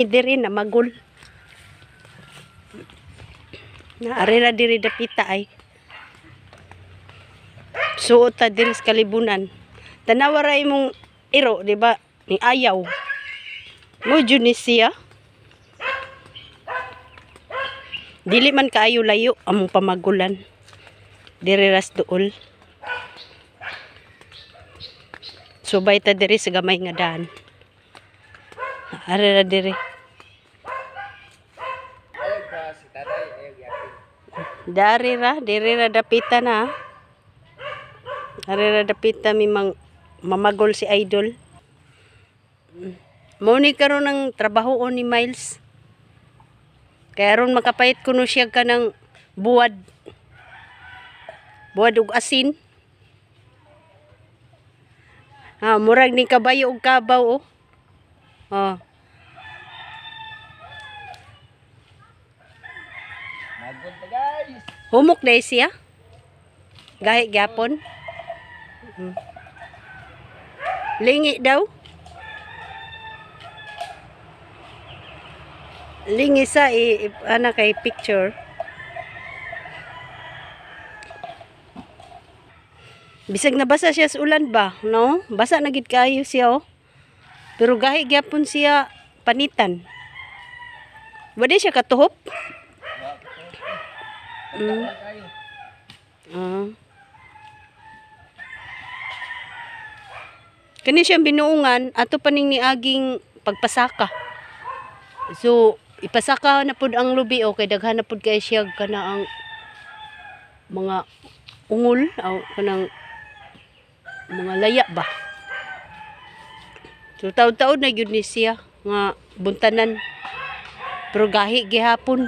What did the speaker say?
Diri na magul. Naari na diri dapita ay. Suot ta diri sa kalibunan. Tanawara imong iro, di ba? Ni ayaw. Mo jud ni siya. Dili man kaayo layo among pamagulan. Diri ras duol. Subay ta diri sa gamay nga daan. Ari ra diri. Diri ra dapita na. Ari ra dapita mi mamagol si Idol. Mao ni karon ng trabaho ni Miles. Kaya ron makapait kuno siya kanang buwad. Buwad ug asin. Murag ni kabayo ug kabaw oh. Magod pa guys. Humok dai siya. Gahi gyapon. Lingi daw. Lingi sa ana kay picture. Bisag nabasa siya sa ulan ba, no? Basa na gid kaayo siya oh. Pero gahi gyapon siya panitan. Wala siya katuhop. Kani siyang binuungan ato paning niaging pagpasaka. So ipasaka na pud ang lubi o kay daghan na pud kay siya kana ang mga ungol o kanang mga laya ba. So taud-taud na gyud ni siya nga buntanan. Pero gahi gihapon.